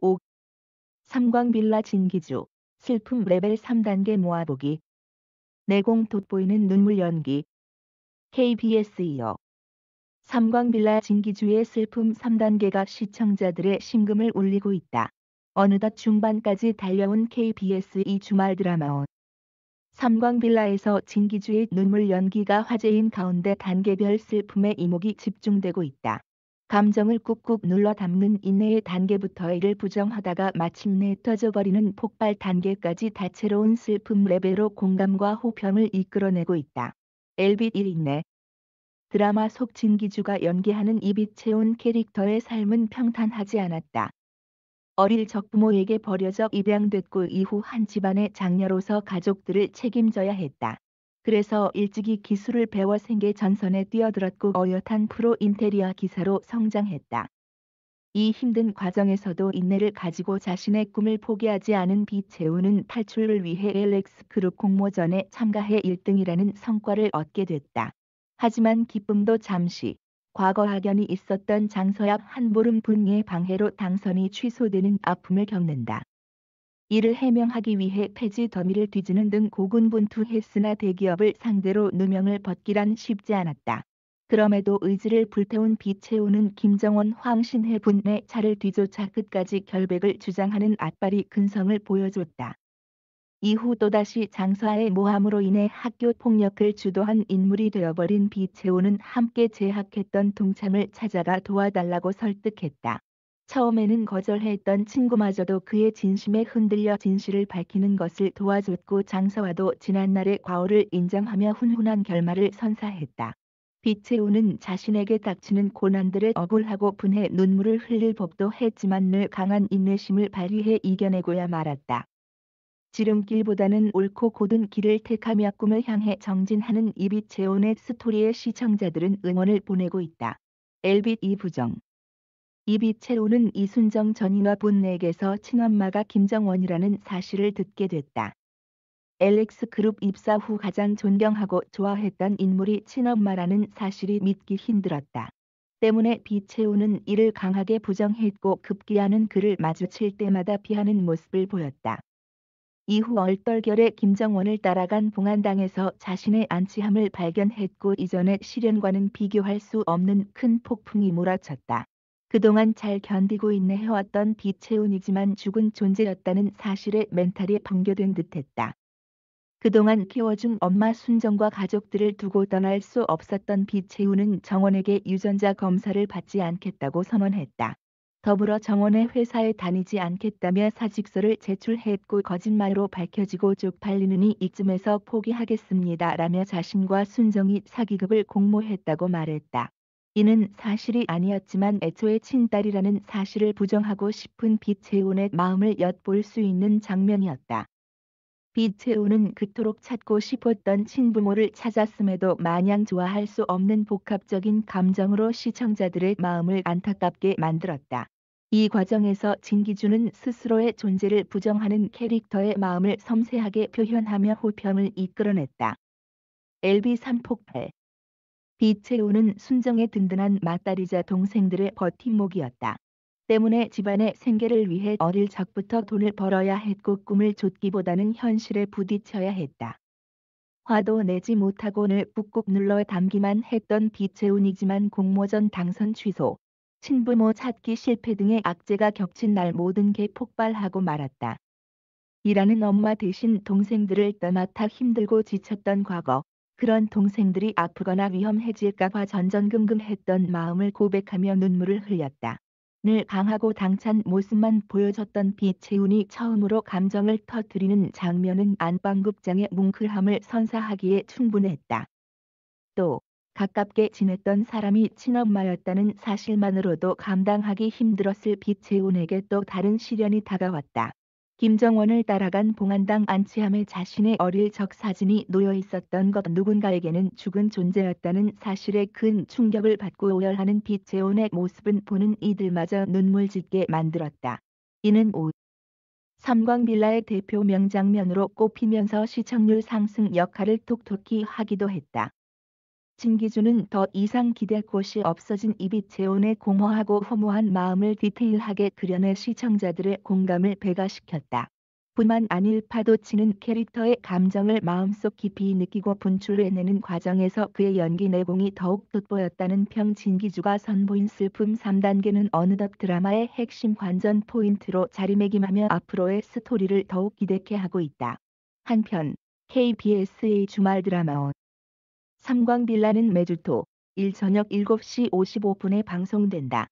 5. 삼광빌라 진기주 슬픔 레벨 3단계 모아보기. 내공 돋보이는 눈물 연기. KBS 이어 삼광빌라 진기주의 슬픔 3단계가 시청자들의 심금을 울리고 있다. 어느덧 중반까지 달려온 KBS 이 주말 드라마 삼광빌라에서 진기주의 눈물 연기가 화제인 가운데 단계별 슬픔의 이목이 집중되고 있다. 감정을 꾹꾹 눌러 담는 인내의 단계부터 이를 부정하다가 마침내 터져버리는 폭발 단계까지 다채로운 슬픔 레벨로 공감과 호평을 이끌어내고 있다. 엘빗 1인내 드라마 속 진기주가 연기하는 입이 채운 캐릭터의 삶은 평탄하지 않았다. 어릴 적 부모에게 버려져 입양됐고 이후 한 집안의 장녀로서 가족들을 책임져야 했다. 그래서 일찍이 기술을 배워 생계 전선에 뛰어들었고 어엿한 프로 인테리어 기사로 성장했다. 이 힘든 과정에서도 인내를 가지고 자신의 꿈을 포기하지 않은 비채우는 탈출을 위해 LX 그룹 공모전에 참가해 1등이라는 성과를 얻게 됐다. 하지만 기쁨도 잠시, 과거 악연이 있었던 장서엽 한보름 분의 방해로 당선이 취소되는 아픔을 겪는다. 이를 해명하기 위해 폐지 더미를 뒤지는 등 고군분투했으나 대기업을 상대로 누명을 벗기란 쉽지 않았다. 그럼에도 의지를 불태운 비채우는 김정원 황신혜 분의 차를 뒤쫓아 끝까지 결백을 주장하는 앞발이 근성을 보여줬다. 이후 또다시 장서아의 모함으로 인해 학교 폭력을 주도한 인물이 되어버린 비채우는 함께 재학했던 동창을 찾아가 도와달라고 설득했다. 처음에는 거절했던 친구마저도 그의 진심에 흔들려 진실을 밝히는 것을 도와줬고 장서아도 지난날의 과오를 인정하며 훈훈한 결말을 선사했다. 비채우는 자신에게 닥치는 고난들에 억울하고 분해 눈물을 흘릴 법도 했지만 늘 강한 인내심을 발휘해 이겨내고야 말았다. 지름길보다는 옳고 곧은 길을 택하며 꿈을 향해 정진하는 이비채온의 스토리에 시청자들은 응원을 보내고 있다. 엘빗 이부정 이비채온은 이순정 전인화 본내에게서 친엄마가 김정원이라는 사실을 듣게 됐다. LX 그룹 입사 후 가장 존경하고 좋아했던 인물이 친엄마라는 사실이 믿기 힘들었다. 때문에 비채우는 이를 강하게 부정했고 급기야는 그를 마주칠 때마다 피하는 모습을 보였다. 이후 얼떨결에 김정원을 따라간 봉안당에서 자신의 안치함을 발견했고 이전의 시련과는 비교할 수 없는 큰 폭풍이 몰아쳤다. 그동안 잘 견디고 인내해왔던 비채운이지만 죽은 존재였다는 사실에 멘탈이 붕괴된 듯했다. 그동안 키워준 엄마 순정과 가족들을 두고 떠날 수 없었던 비채운은 정원에게 유전자 검사를 받지 않겠다고 선언했다. 더불어 정원의 회사에 다니지 않겠다며 사직서를 제출했고 거짓말로 밝혀지고 쪽팔리느니 이쯤에서 포기하겠습니다라며 자신과 순정이 사기극을 공모했다고 말했다. 이는 사실이 아니었지만 애초에 친딸이라는 사실을 부정하고 싶은 비채운의 마음을 엿볼 수 있는 장면이었다. 비채우는 그토록 찾고 싶었던 친부모를 찾았음에도 마냥 좋아할 수 없는 복합적인 감정으로 시청자들의 마음을 안타깝게 만들었다. 이 과정에서 진기주는 스스로의 존재를 부정하는 캐릭터의 마음을 섬세하게 표현하며 호평을 이끌어냈다. LB 산폭발 비채우는 순정의 든든한 맞다리자 동생들의 버팀목이었다. 때문에 집안의 생계를 위해 어릴 적부터 돈을 벌어야 했고 꿈을 좇기보다는 현실에 부딪혀야 했다. 화도 내지 못하고 늘 꾹꾹 눌러 담기만 했던 비채운이지만 공모전 당선 취소, 친부모 찾기 실패 등의 악재가 겹친 날 모든 게 폭발하고 말았다. 일하는 엄마 대신 동생들을 떠맡아 힘들고 지쳤던 과거, 그런 동생들이 아프거나 위험해질까 봐 전전긍긍했던 마음을 고백하며 눈물을 흘렸다. 늘 강하고 당찬 모습만 보여줬던 비채운이 처음으로 감정을 터뜨리는 장면은 안방극장의 뭉클함을 선사하기에 충분했다. 또 가깝게 지냈던 사람이 친엄마였다는 사실만으로도 감당하기 힘들었을 비채운에게 또 다른 시련이 다가왔다. 김정원을 따라간 봉안당 안치함에 자신의 어릴 적 사진이 놓여 있었던 것 누군가에게는 죽은 존재였다는 사실에 큰 충격을 받고 오열하는 비채운의 모습은 보는 이들마저 눈물 짓게 만들었다. 이는 삼광빌라의 대표 명장면으로 꼽히면서 시청률 상승 역할을 톡톡히 하기도 했다. 진기주는 더 이상 기댈 곳이 없어진 이빛재혼의 공허하고 허무한 마음을 디테일하게 그려내 시청자들의 공감을 배가시켰다. 뿐만 아닐 파도치는 캐릭터의 감정을 마음속 깊이 느끼고 분출해내는 과정에서 그의 연기 내공이 더욱 돋보였다는 평. 진기주가 선보인 슬픔 3단계는 어느덧 드라마의 핵심 관전 포인트로 자리매김하며 앞으로의 스토리를 더욱 기대케 하고 있다. 한편 KBS의 주말 드라마 삼광빌라는 매주 토 일 저녁 7시 55분에 방송된다.